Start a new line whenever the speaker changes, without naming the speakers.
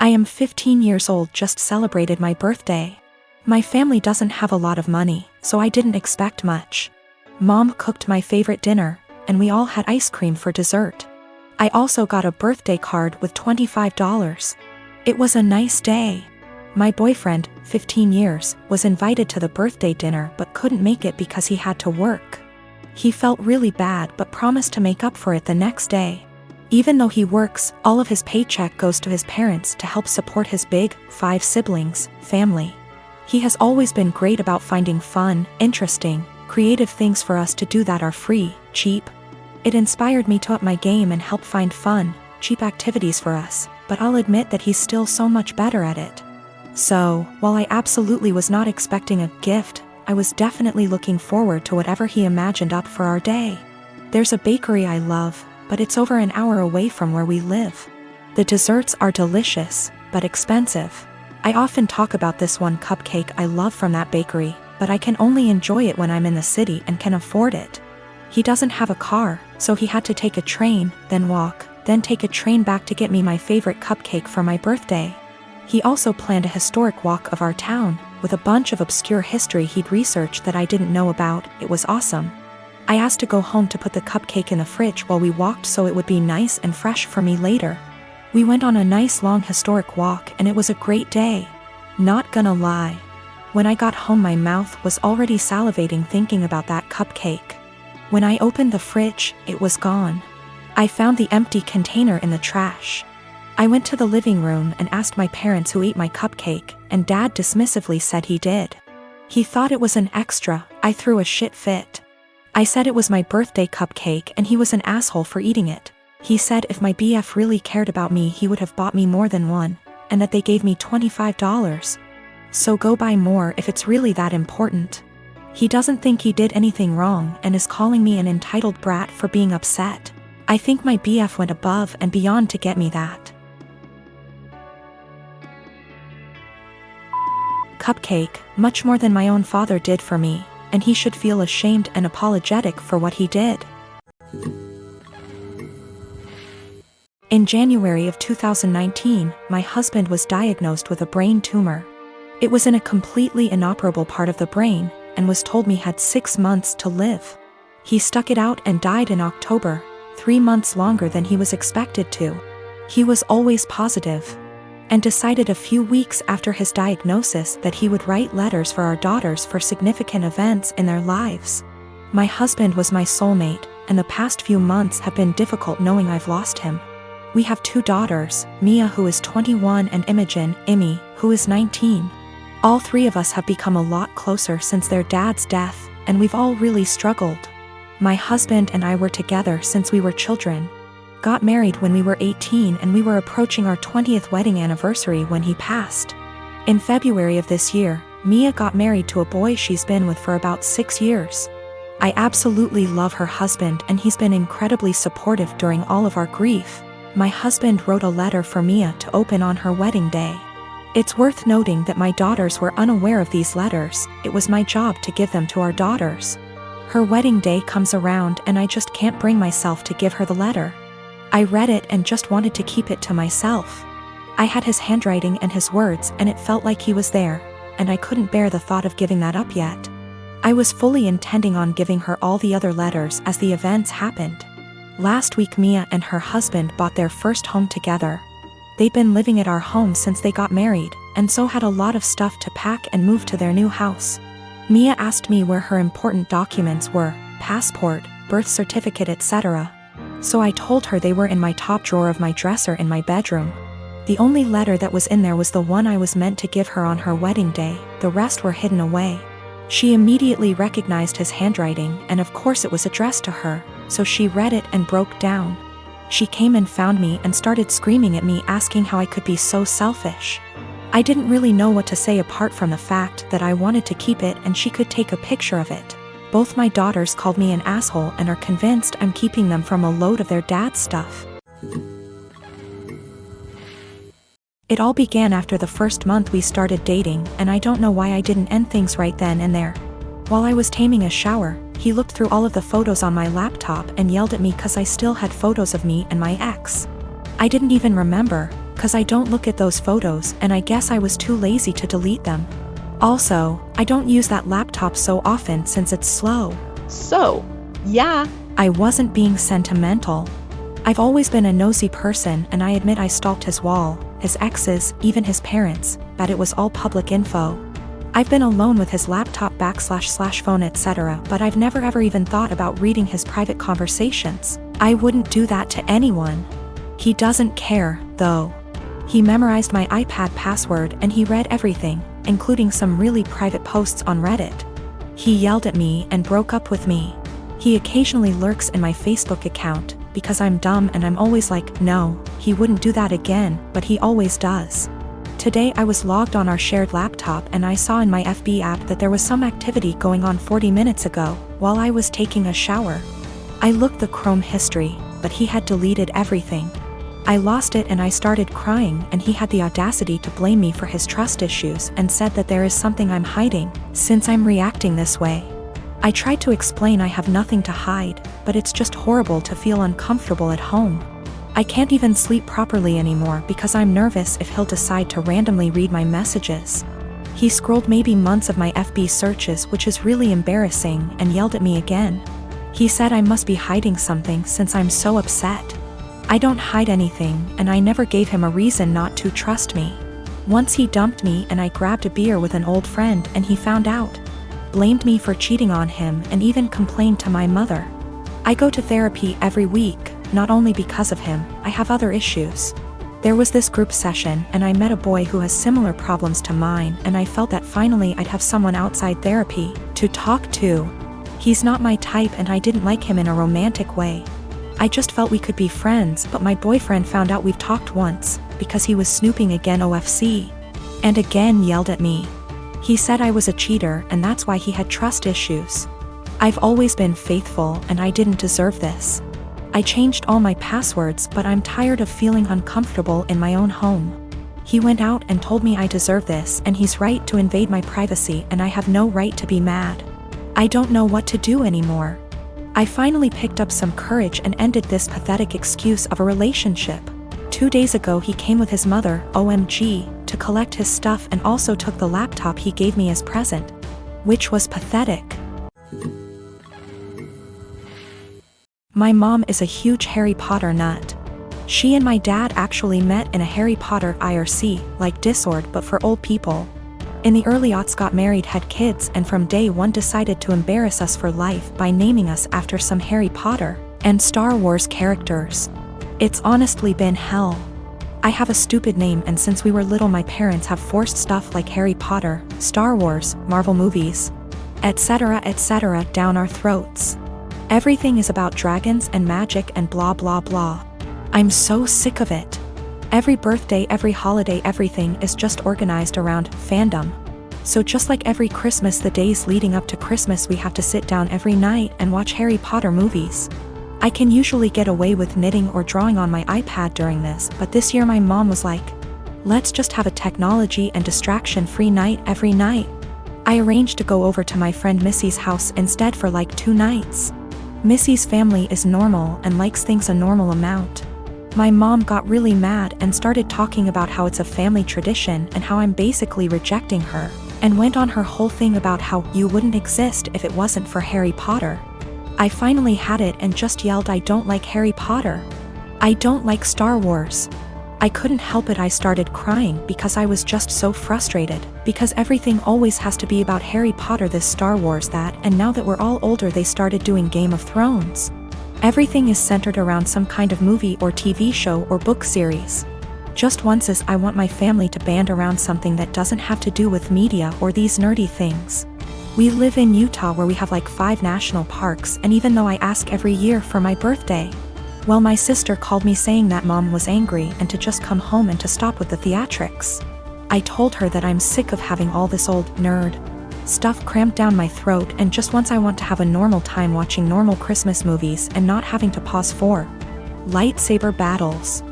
I am 15 years old, just celebrated my birthday. My family doesn't have a lot of money, so I didn't expect much. Mom cooked my favorite dinner, and we all had ice cream for dessert. I also got a birthday card with $25. It was a nice day. My boyfriend, 15 years, was invited to the birthday dinner but couldn't make it because he had to work. He felt really bad but promised to make up for it the next day. Even though he works, all of his paycheck goes to his parents to help support his big, 5 siblings, family. He has always been great about finding fun, interesting, creative things for us to do that are free, cheap. It inspired me to up my game and help find fun, cheap activities for us, but I'll admit that he's still so much better at it. So, while I absolutely was not expecting a gift, I was definitely looking forward to whatever he imagined up for our day. There's a bakery I love, but it's over an hour away from where we live. The desserts are delicious, but expensive. I often talk about this one cupcake I love from that bakery, but I can only enjoy it when I'm in the city and can afford it. He doesn't have a car, so he had to take a train, then walk, then take a train back to get me my favorite cupcake for my birthday. He also planned a historic walk of our town, with a bunch of obscure history he'd researched that I didn't know about. It was awesome. I asked to go home to put the cupcake in the fridge while we walked so it would be nice and fresh for me later. We went on a nice long historic walk and it was a great day. Not gonna lie. When I got home my mouth was already salivating thinking about that cupcake. When I opened the fridge, it was gone. I found the empty container in the trash. I went to the living room and asked my parents who ate my cupcake, and Dad dismissively said he did. He thought it was an extra. I threw a shit fit. I said it was my birthday cupcake and he was an asshole for eating it. He said if my BF really cared about me he would have bought me more than one, and that they gave me $25. So go buy more if it's really that important. He doesn't think he did anything wrong and is calling me an entitled brat for being upset. I think my BF went above and beyond to get me that cupcake, much more than my own father did for me, and he should feel ashamed and apologetic for what he did. In January of 2019, my husband was diagnosed with a brain tumor. It was in a completely inoperable part of the brain, and was told me had 6 months to live. He stuck it out and died in October, 3 months longer than he was expected to. He was always positive, and decided a few weeks after his diagnosis that he would write letters for our daughters for significant events in their lives. My husband was my soulmate, and the past few months have been difficult knowing I've lost him. We have 2 daughters, Mia who is 21 and Imogen, Imi, who is 19. All 3 of us have become a lot closer since their dad's death, and we've all really struggled. My husband and I were together since we were children. Got married when we were 18 and we were approaching our 20th wedding anniversary when he passed. In February of this year, Mia got married to a boy she's been with for about 6 years. I absolutely love her husband and he's been incredibly supportive during all of our grief. My husband wrote a letter for Mia to open on her wedding day. It's worth noting that my daughters were unaware of these letters. It was my job to give them to our daughters. Her wedding day comes around and I just can't bring myself to give her the letter. I read it and just wanted to keep it to myself. I had his handwriting and his words and it felt like he was there, and I couldn't bear the thought of giving that up yet. I was fully intending on giving her all the other letters as the events happened. Last week Mia and her husband bought their first home together. They'd been living at our home since they got married, and so had a lot of stuff to pack and move to their new house. Mia asked me where her important documents were, passport, birth certificate, etc. So I told her they were in my top drawer of my dresser in my bedroom. The only letter that was in there was the one I was meant to give her on her wedding day, the rest were hidden away. She immediately recognized his handwriting and of course it was addressed to her, so she read it and broke down. She came and found me and started screaming at me asking how I could be so selfish. I didn't really know what to say apart from the fact that I wanted to keep it and she could take a picture of it. Both my daughters called me an asshole and are convinced I'm keeping them from a load of their dad's stuff. It all began after the first month we started dating, and I don't know why I didn't end things right then and there. While I was taming a shower, he looked through all of the photos on my laptop and yelled at me cause I still had photos of me and my ex. I didn't even remember, 'Cause I don't look at those photos and I guess I was too lazy to delete them. Also, I don't use that laptop so often since it's slow.
So, yeah.
I wasn't being sentimental. I've always been a nosy person and I admit I stalked his wall, his exes, even his parents, but it was all public info. I've been alone with his laptop / phone etc. but I've never ever even thought about reading his private conversations. I wouldn't do that to anyone. He doesn't care, though. He memorized my iPad password and he read everything, including some really private posts on Reddit. He yelled at me and broke up with me. He occasionally lurks in my Facebook account, because I'm dumb and I'm always like, no, he wouldn't do that again, but he always does. Today I was logged on our shared laptop and I saw in my FB app that there was some activity going on 40 minutes ago, while I was taking a shower. I looked the Chrome history, but he had deleted everything. I lost it and I started crying and he had the audacity to blame me for his trust issues and said that there is something I'm hiding, since I'm reacting this way. I tried to explain I have nothing to hide, but it's just horrible to feel uncomfortable at home. I can't even sleep properly anymore because I'm nervous if he'll decide to randomly read my messages. He scrolled maybe months of my FB searches, which is really embarrassing, and yelled at me again. He said I must be hiding something since I'm so upset. I don't hide anything, and I never gave him a reason not to trust me. Once he dumped me and I grabbed a beer with an old friend and he found out. Blamed me for cheating on him and even complained to my mother. I go to therapy every week, not only because of him, I have other issues. There was this group session and I met a boy who has similar problems to mine and I felt that finally I'd have someone outside therapy to talk to. He's not my type and I didn't like him in a romantic way. I just felt we could be friends, but my boyfriend found out we've talked once, because he was snooping again OFC. And again yelled at me. He said I was a cheater and that's why he had trust issues. I've always been faithful and I didn't deserve this. I changed all my passwords, but I'm tired of feeling uncomfortable in my own home. He went out and told me I deserve this and he's right to invade my privacy and I have no right to be mad. I don't know what to do anymore. I finally picked up some courage and ended this pathetic excuse of a relationship. 2 days ago he came with his mother, OMG, to collect his stuff and also took the laptop he gave me as present. Which was pathetic. My mom is a huge Harry Potter nut. She and my dad actually met in a Harry Potter IRC, like Discord but for old people. In the early aughts got married, had kids, and from day one decided to embarrass us for life by naming us after some Harry Potter and Star Wars characters. It's honestly been hell. I have a stupid name and since we were little my parents have forced stuff like Harry Potter, Star Wars, Marvel movies, etc. down our throats. Everything is about dragons and magic and blah blah blah. I'm so sick of it. Every birthday, every holiday, everything is just organized around fandom. So just like every Christmas, the days leading up to Christmas we have to sit down every night and watch Harry Potter movies. I can usually get away with knitting or drawing on my iPad during this, but this year my mom was like, let's just have a technology and distraction-free night every night. I arranged to go over to my friend Missy's house instead for like 2 nights. Missy's family is normal and likes things a normal amount. My mom got really mad and started talking about how it's a family tradition and how I'm basically rejecting her, and went on her whole thing about how you wouldn't exist if it wasn't for Harry Potter. I finally had it and just yelled I don't like Harry Potter. I don't like Star Wars. I couldn't help it, I started crying because I was just so frustrated, because everything always has to be about Harry Potter, this, Star Wars, that, and now that we're all older they started doing Game of Thrones. Everything is centered around some kind of movie or TV show or book series. Just once I want my family to band around something that doesn't have to do with media or these nerdy things. We live in Utah where we have like 5 national parks, and even though I ask every year for my birthday, well, my sister called me saying that mom was angry and to just come home and to stop with the theatrics. I told her that I'm sick of having all this old nerd stuff cramped down my throat, and just once I want to have a normal time watching normal Christmas movies and not having to pause for lightsaber battles.